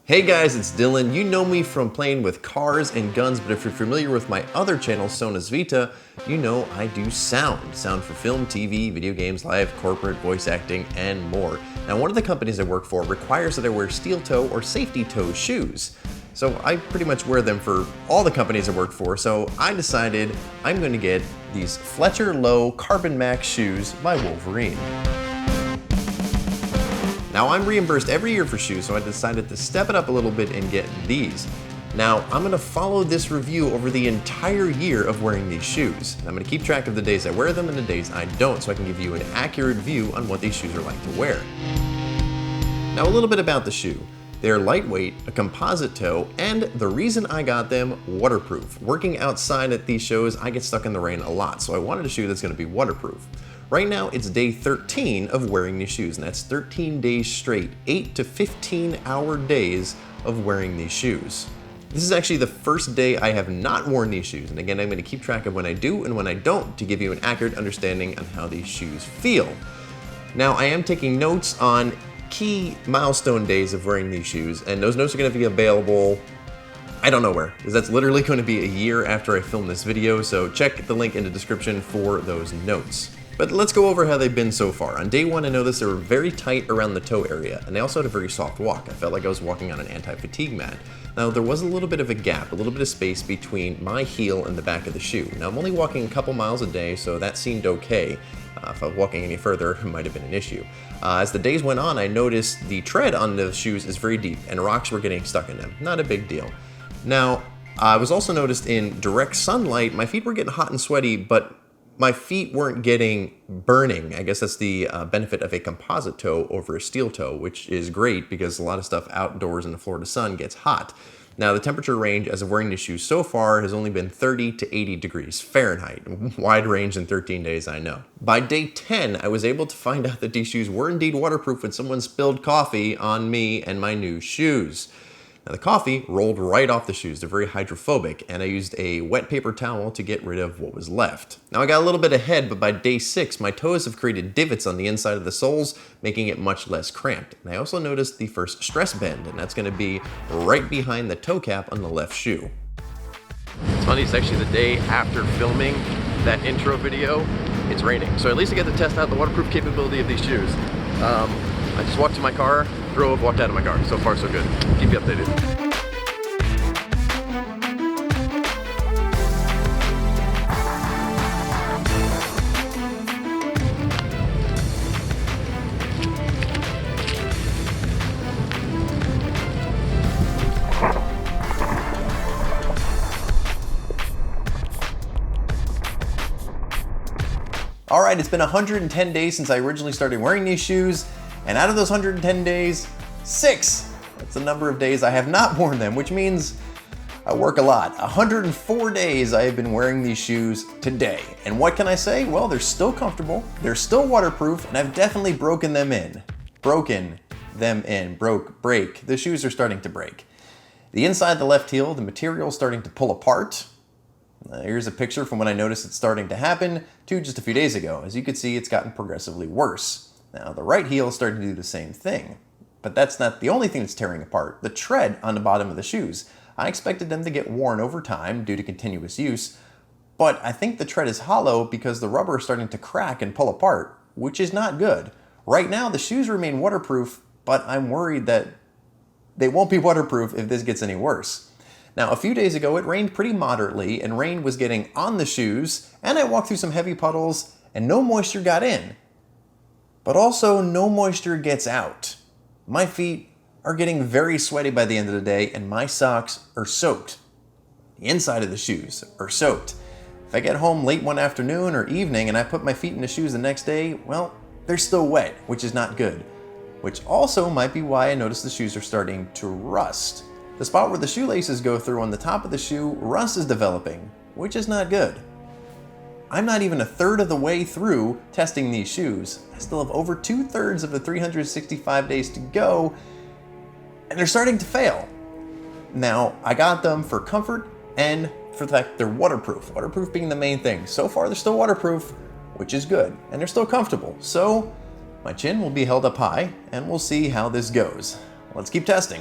Hey guys, it's Dylan. You know me from playing with cars and guns, but if you're familiar with my other channel, Sona's Vita, you know I do sound. Sound for film, TV, video games, live, corporate, voice acting, and more. Now, one of the companies I work for requires that I wear steel toe or safety toe shoes. So I pretty much wear them for all the companies I work for, so I decided I'm going to get these Fletcher Low Carbon Max shoes by Wolverine. Now, I'm reimbursed every year for shoes, so I decided to step it up a little bit and get these. Now, I'm going to follow this review over the entire year of wearing these shoes. I'm going to keep track of the days I wear them and the days I don't, so I can give you an accurate view on what these shoes are like to wear. Now, a little bit about the shoe. They're lightweight, a composite toe, and the reason I got them, waterproof. Working outside at these shows, I get stuck in the rain a lot, so I wanted a shoe that's going to be waterproof. Right now, it's day 13 of wearing these shoes, and that's 13 days straight, 8 to 15 hour days of wearing these shoes. This is actually the first day I have not worn these shoes, and again, I'm going to keep track of when I do and when I don't to give you an accurate understanding on how these shoes feel. Now, I am taking notes on key milestone days of wearing these shoes, and those notes are going to be available I don't know where, because that's literally going to be a year after I film this video, so check the link in the description for those notes. But let's go over how they've been so far. On day one, I noticed they were very tight around the toe area, and they also had a very soft walk. I felt like I was walking on an anti-fatigue mat. Now, there was a little bit of a gap, a little bit of space between my heel and the back of the shoe. Now, I'm only walking a couple miles a day, so that seemed okay. If I was walking any further, it might have been an issue. As the days went on, I noticed the tread on the shoes is very deep, and rocks were getting stuck in them. Not a big deal. Now, I was also noticed in direct sunlight, my feet were getting hot and sweaty, but my feet weren't getting burning. I guess that's the benefit of a composite toe over a steel toe, which is great because a lot of stuff outdoors in the Florida sun gets hot. Now, the temperature range as of wearing these shoes so far has only been 30 to 80 degrees Fahrenheit. Wide range in 13 days, I know. By day 10, I was able to find out that these shoes were indeed waterproof when someone spilled coffee on me and my new shoes. Now, the coffee rolled right off the shoes. They're very hydrophobic, and I used a wet paper towel to get rid of what was left. Now, I got a little bit ahead, but by day 6, my toes have created divots on the inside of the soles, making it much less cramped. And I also noticed the first stress bend, and that's going to be right behind the toe cap on the left shoe. It's funny, it's actually the day after filming that intro video. It's raining, so at least I get to test out the waterproof capability of these shoes. I just walked to my car, drove, walked out of my car. So far, so good. Keep you updated. All right, it's been 110 days since I originally started wearing these shoes. And out of those 110 days, 6, that's the number of days I have not worn them, which means I work a lot. 104 days I have been wearing these shoes today. And what can I say? Well, they're still comfortable, they're still waterproof, and I've definitely broken them in. Break. The shoes are starting to break. The inside of the left heel, the material is starting to pull apart. Here's a picture from when I noticed it's starting to happen to just a few days ago. As you can see, it's gotten progressively worse. Now, the right heel is starting to do the same thing, but that's not the only thing that's tearing apart. The tread on the bottom of the shoes. I expected them to get worn over time due to continuous use, but I think the tread is hollow because the rubber is starting to crack and pull apart, which is not good. Right now, the shoes remain waterproof, but I'm worried that they won't be waterproof if this gets any worse. Now, a few days ago, it rained pretty moderately, and rain was getting on the shoes, and I walked through some heavy puddles, and no moisture got in. But also, no moisture gets out. My feet are getting very sweaty by the end of the day, and my socks are soaked. The inside of the shoes are soaked. If I get home late one afternoon or evening and I put my feet in the shoes the next day, well, they're still wet, which is not good. Which also might be why I notice the shoes are starting to rust. The spot where the shoelaces go through on the top of the shoe, rust is developing, which is not good. I'm not even a third of the way through testing these shoes. I still have over 2/3 of the 365 days to go, and they're starting to fail. Now, I got them for comfort and for the fact they're waterproof. Waterproof being the main thing. So far, they're still waterproof, which is good, and they're still comfortable. So, my chin will be held up high, and we'll see how this goes. Let's keep testing.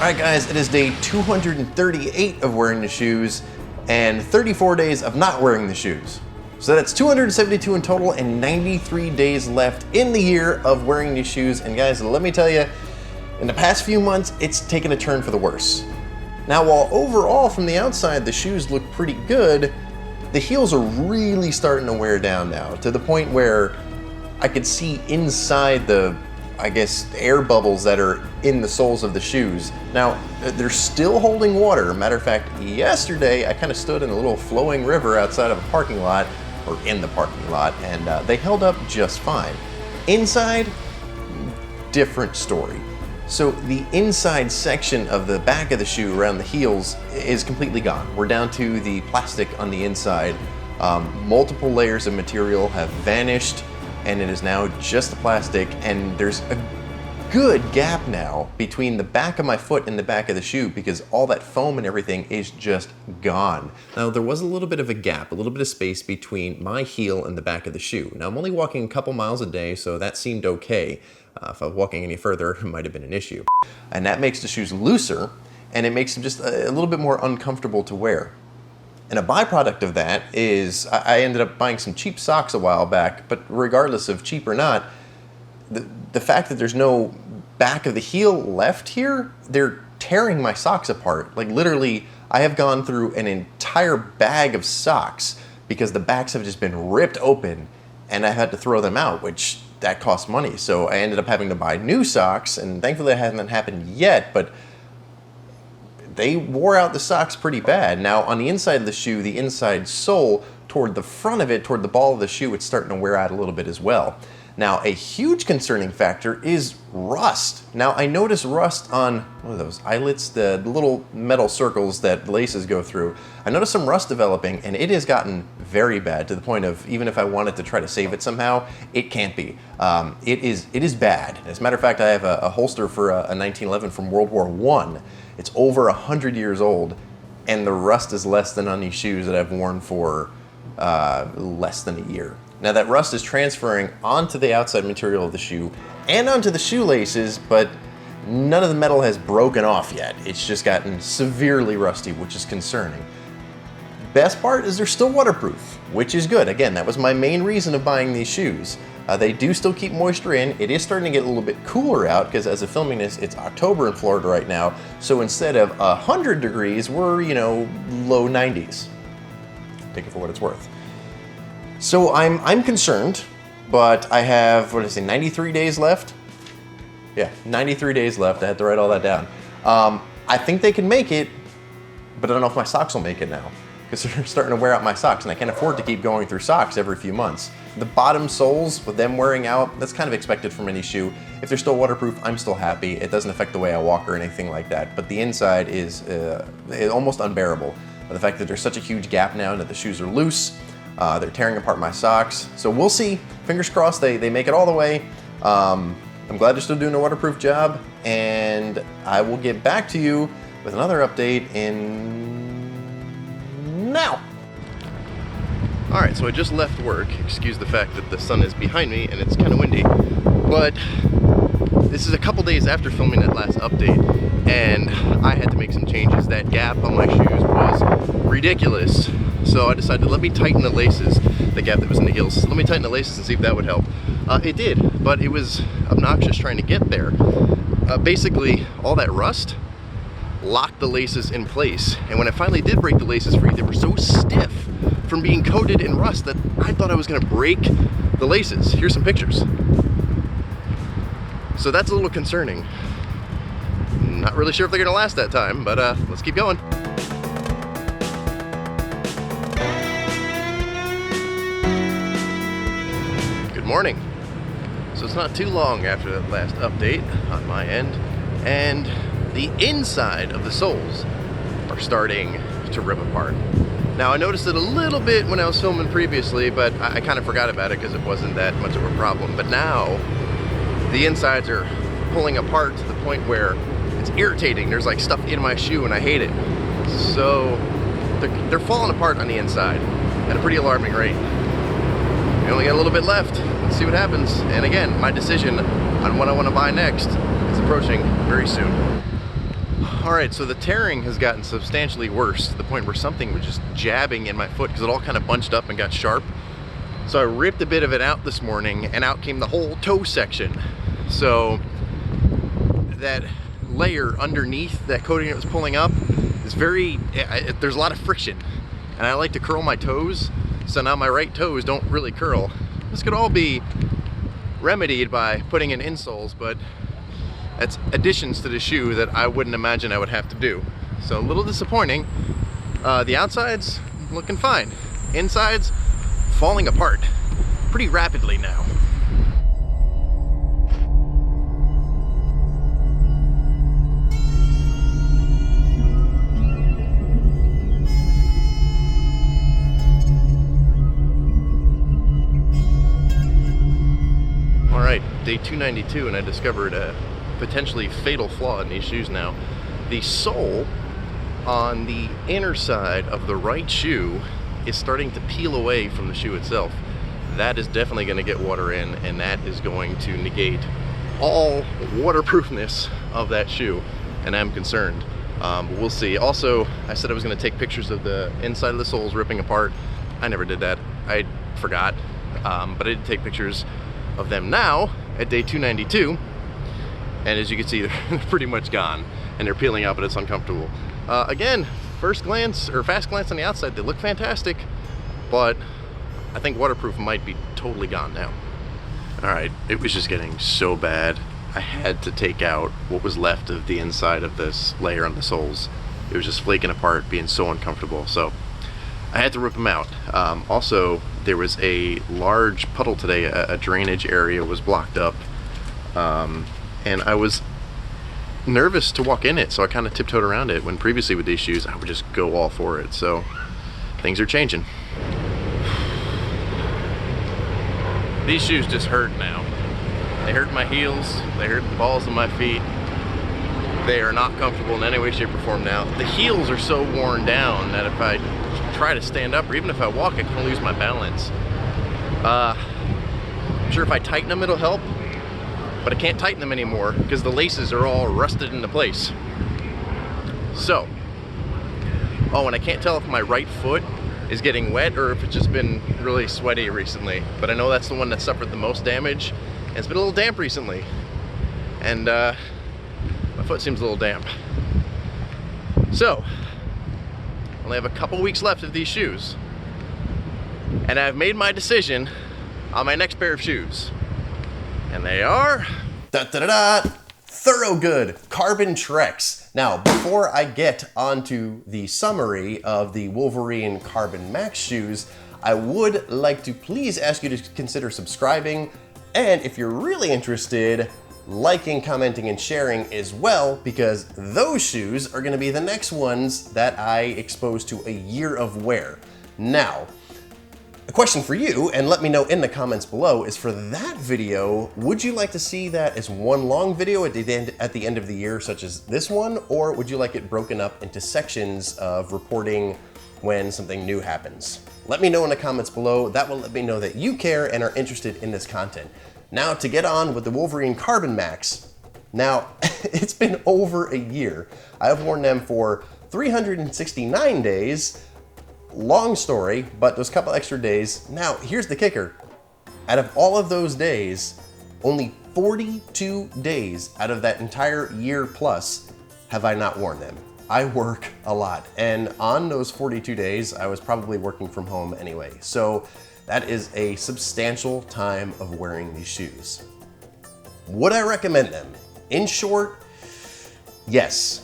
Alright guys, it is day 238 of wearing the shoes and 34 days of not wearing the shoes. So that's 272 in total and 93 days left in the year of wearing these shoes. And guys, let me tell you, in the past few months, it's taken a turn for the worse. Now, while overall from the outside the shoes look pretty good, the heels are really starting to wear down now, to the point where I could see inside the, I guess, air bubbles that are in the soles of the shoes. Now, they're still holding water. Matter of fact, yesterday I kind of stood in a little flowing river outside of a parking lot, or in the parking lot, and they held up just fine. Inside, different story. So the inside section of the back of the shoe around the heels is completely gone. We're down to the plastic on the inside. Multiple layers of material have vanished, and it is now just the plastic, and there's a good gap now between the back of my foot and the back of the shoe because all that foam and everything is just gone. Now, there was a little bit of a gap, a little bit of space between my heel and the back of the shoe. Now, I'm only walking a couple miles a day, so that seemed okay. If I was walking any further, it might have been an issue. And that makes the shoes looser, and it makes them just a little bit more uncomfortable to wear. And a byproduct of that is I ended up buying some cheap socks a while back, but regardless of cheap or not, the fact that there's no back of the heel left here, they're tearing my socks apart. Like literally, I have gone through an entire bag of socks because the backs have just been ripped open and I had to throw them out, which that costs money. So I ended up having to buy new socks, and thankfully it hasn't happened yet, but they wore out the socks pretty bad. Now on the inside of the shoe, the inside sole toward the front of it, toward the ball of the shoe, it's starting to wear out a little bit as well. Now a huge concerning factor is rust. Now I noticed rust on, what are those, eyelets? The little metal circles that laces go through. I noticed some rust developing, and it has gotten very bad to the point of even if I wanted to try to save it somehow, it can't be. It is bad. As a matter of fact, I have a holster for a 1911 from World War I. It's over 100 years old, and the rust is less than on these shoes that I've worn for less than a year. Now that rust is transferring onto the outside material of the shoe and onto the shoelaces, but none of the metal has broken off yet. It's just gotten severely rusty, which is concerning. Best part is they're still waterproof, which is good. Again, that was my main reason of buying these shoes. They do still keep moisture in. It is starting to get a little bit cooler out because as of filming this, it's October in Florida right now. So instead of 100 degrees, we're, low 90s. Take it for what it's worth. So I'm concerned, but I have, 93 days left? Yeah, 93 days left. I had to write all that down. I think they can make it, but I don't know if my socks will make it now because they're starting to wear out my socks, and I can't afford to keep going through socks every few months. The bottom soles, with them wearing out, that's kind of expected from any shoe. If they're still waterproof, I'm still happy. It doesn't affect the way I walk or anything like that, but the inside is almost unbearable. The fact that there's such a huge gap now and that the shoes are loose, they're tearing apart my socks. So we'll see. Fingers crossed they make it all the way. I'm glad they're still doing a waterproof job, and I will get back to you with another update in now. All right, so I just left work. Excuse the fact that the sun is behind me and it's kind of windy, but this is a couple days after filming that last update, and I had to make some changes. That gap on my shoes was ridiculous. So I decided, let me tighten the laces, the gap that was in the heels. Let me tighten the laces and see if that would help. It did, but it was obnoxious trying to get there. Basically, all that rust locked the laces in place. And when I finally did break the laces free, they were so stiff from being coated in rust that I thought I was gonna break the laces. Here's some pictures. So that's a little concerning. Not really sure if they're gonna last that time, but let's keep going. Good morning. So it's not too long after that last update on my end, and the inside of the soles are starting to rip apart. Now I noticed it a little bit when I was filming previously, but I kind of forgot about it because it wasn't that much of a problem. But now the insides are pulling apart to the point where it's irritating. There's like stuff in my shoe and I hate it. So they're falling apart on the inside at a pretty alarming rate. We only got a little bit left. Let's see what happens. And again, my decision on what I want to buy next is approaching very soon. Alright, so the tearing has gotten substantially worse to the point where something was just jabbing in my foot because it all kind of bunched up and got sharp. So I ripped a bit of it out this morning and out came the whole toe section. So that layer underneath that coating that was pulling up is there's a lot of friction. And I like to curl my toes, so now my right toes don't really curl. This could all be remedied by putting in insoles, but that's additions to the shoe that I wouldn't imagine I would have to do. So a little disappointing. The outside's looking fine. Inside's falling apart pretty rapidly now. All right, day 292, and I discovered a potentially fatal flaw in these shoes now. The sole on the inner side of the right shoe is starting to peel away from the shoe itself. That is definitely going to get water in, and that is going to negate all waterproofness of that shoe, and I'm concerned. But we'll see. Also, I said I was going to take pictures of the inside of the soles ripping apart. I never did that. I forgot. But I did take pictures of them now at day 292. And as you can see, they're pretty much gone and they're peeling out, but it's uncomfortable. Again, fast glance on the outside, they look fantastic, but I think waterproof might be totally gone now. All right, it was just getting so bad. I had to take out what was left of the inside of this layer on the soles. It was just flaking apart, being so uncomfortable. So I had to rip them out. Also, there was a large puddle today. A drainage area was blocked up. And I was nervous to walk in it, so I kind of tiptoed around it, when previously with these shoes I would just go all for it. So things are changing. These shoes just hurt now. They hurt my heels, they hurt the balls of my feet. They are not comfortable in any way, shape, or form now. The heels are so worn down that if I try to stand up, or even if I walk, I kind of lose my balance. I'm sure if I tighten them it'll help, but I can't tighten them anymore because the laces are all rusted into place. So, oh, and I can't tell if my right foot is getting wet or if it's just been really sweaty recently, but I know that's the one that suffered the most damage, and it's been a little damp recently, and my foot seems a little damp. So, I only have a couple weeks left of these shoes, and I've made my decision on my next pair of shoes. And they are Thorogood Carbon Treks. Now, before I get onto the summary of the Wolverine Carbon Max shoes, I would like to please ask you to consider subscribing, and if you're really interested, liking, commenting, and sharing as well, because those shoes are going to be the next ones that I expose to a year of wear. Now, a question for you, and let me know in the comments below, is for that video, would you like to see that as one long video at the end of the year, such as this one, or would you like it broken up into sections of reporting when something new happens? Let me know in the comments below. That will let me know that you care and are interested in this content. Now, to get on with the Wolverine Carbon Max. Now, it's been over a year. I've worn them for 369 days. Long story, but those couple extra days. Now, here's the kicker. Out of all of those days, only 42 days out of that entire year plus have I not worn them. I work a lot, and on those 42 days, I was probably working from home anyway. So that is a substantial time of wearing these shoes. Would I recommend them? In short, yes.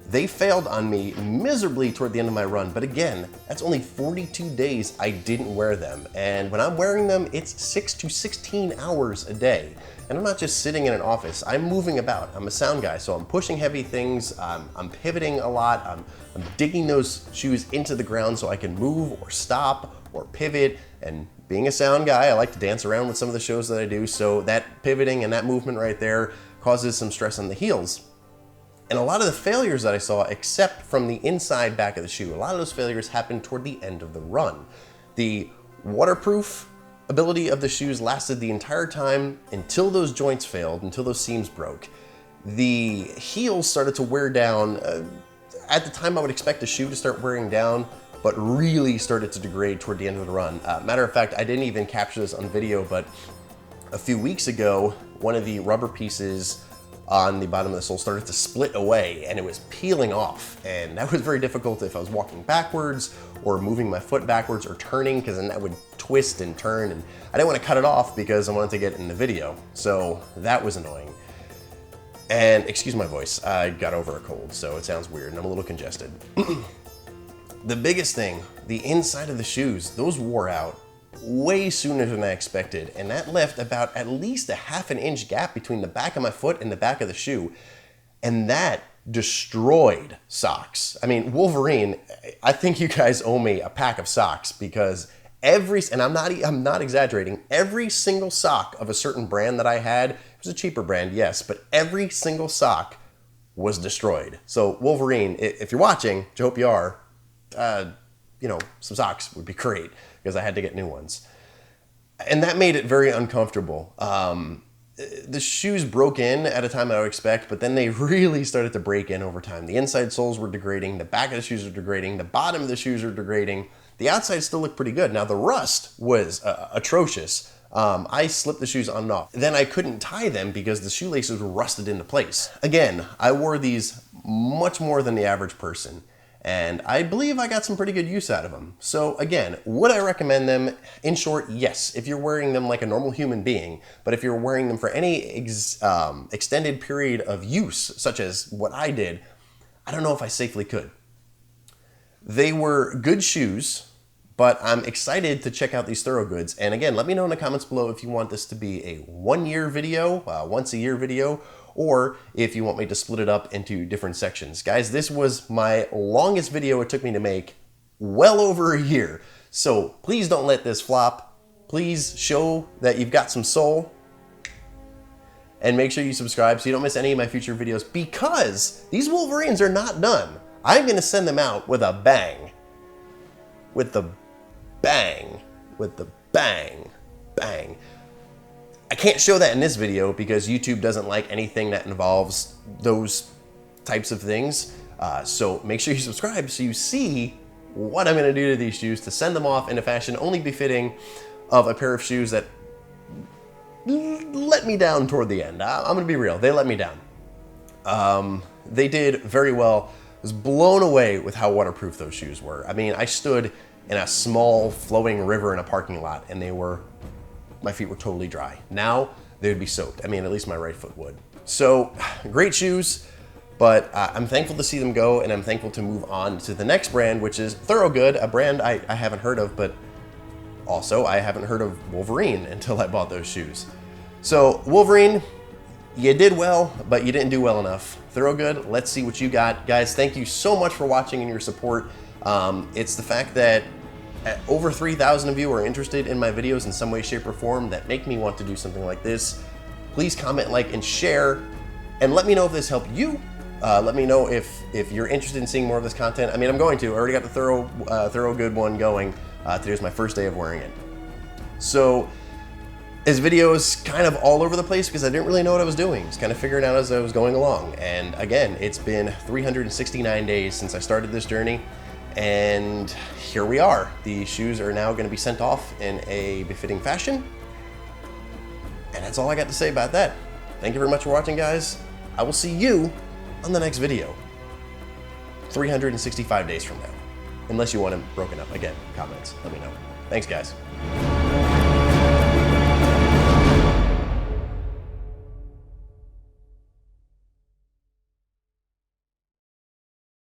They failed on me miserably toward the end of my run, but again, that's only 42 days I didn't wear them. And when I'm wearing them, it's 6 to 16 hours a day. And I'm not just sitting in an office, I'm moving about. I'm a sound guy, so I'm pushing heavy things, I'm pivoting a lot, I'm digging those shoes into the ground so I can move or stop or pivot. And being a sound guy, I like to dance around with some of the shows that I do, so that pivoting and that movement right there causes some stress on the heels. And a lot of the failures that I saw, except from the inside back of the shoe, a lot of those failures happened toward the end of the run. The waterproof ability of the shoes lasted the entire time until those joints failed, until those seams broke. the heels started to wear down. At the time, I would expect the shoe to start wearing down, but really started to degrade toward the end of the run. Matter of fact, I didn't even capture this on video, but a few weeks ago, one of the rubber pieces on the bottom of the sole started to split away and it was peeling off. And that was very difficult if I was walking backwards or moving my foot backwards or turning, because then that would twist and turn, and I didn't want to cut it off because I wanted to get it in the video. So that was annoying. And excuse my voice, I got over a cold, so it sounds weird and I'm a little congested. The biggest thing, the inside of the shoes, those wore out way sooner than I expected, and that left about at least a ½ inch gap between the back of my foot and the back of the shoe, and that destroyed socks. I mean, Wolverine, I think you guys owe me a pack of socks, because and I'm not exaggerating, every single sock of a certain brand that I had, it was a cheaper brand, yes, but every single sock was destroyed. So Wolverine, if you're watching, which I hope you are, you know, some socks would be great, because I had to get new ones. And that made it very uncomfortable. The shoes broke in at a time I would expect, but then they really started to break in over time. The inside soles were degrading, the back of the shoes are degrading, the bottom of the shoes are degrading. The outside still looked pretty good. Now the rust was atrocious. I slipped the shoes on and off. Then I couldn't tie them because the shoelaces were rusted into place. Again, I wore these much more than the average person, and I believe I got some pretty good use out of them. So again, would I recommend them? In short, yes, if you're wearing them like a normal human being, but if you're wearing them for any extended period of use, such as what I did, I don't know if I safely could. They were good shoes, but I'm excited to check out these Thorogoods. And again, let me know in the comments below if you want this to be a one-year video, once a year video, or if you want me to split it up into different sections. Guys, this was my longest video it took me to make, well over a year. So please don't let this flop. Please show that you've got some soul. And make sure you subscribe so you don't miss any of my future videos, because these Wolverines are not done. I'm gonna send them out with a bang. With the bang. With the bang. Bang. I can't show that in this video because YouTube doesn't like anything that involves those types of things. So make sure you subscribe so you see what I'm gonna do to these shoes to send them off in a fashion only befitting of a pair of shoes that let me down toward the end. I'm gonna be real, they let me down. They did very well. I was blown away with how waterproof those shoes were. I mean, I stood in a small flowing river in a parking lot and my feet were totally dry. Now they would be soaked. I mean, at least my right foot would. So great shoes, but I'm thankful to see them go, and I'm thankful to move on to the next brand, which is Thorogood, a brand I haven't heard of, but also I haven't heard of Wolverine until I bought those shoes. So Wolverine, you did well, but you didn't do well enough. Thorogood, let's see what you got. Guys, thank you so much for watching and your support. It's the fact that over 3,000 of you are interested in my videos in some way, shape, or form that make me want to do something like this. Please comment, like, and share, and let me know if this helped you. Let me know if you're interested in seeing more of this content. I mean, I'm going to. I already got the Thorogood one going. Today's my first day of wearing it. So this video is kind of all over the place because I didn't really know what I was doing. Just kind of figuring out as I was going along. And again, it's been 369 days since I started this journey. And here we are. The shoes are now going to be sent off in a befitting fashion. And that's all I got to say about that. Thank you very much for watching, guys. I will see you on the next video. 365 days from now. Unless you want them broken up. Again, comments. Let me know. Thanks, guys.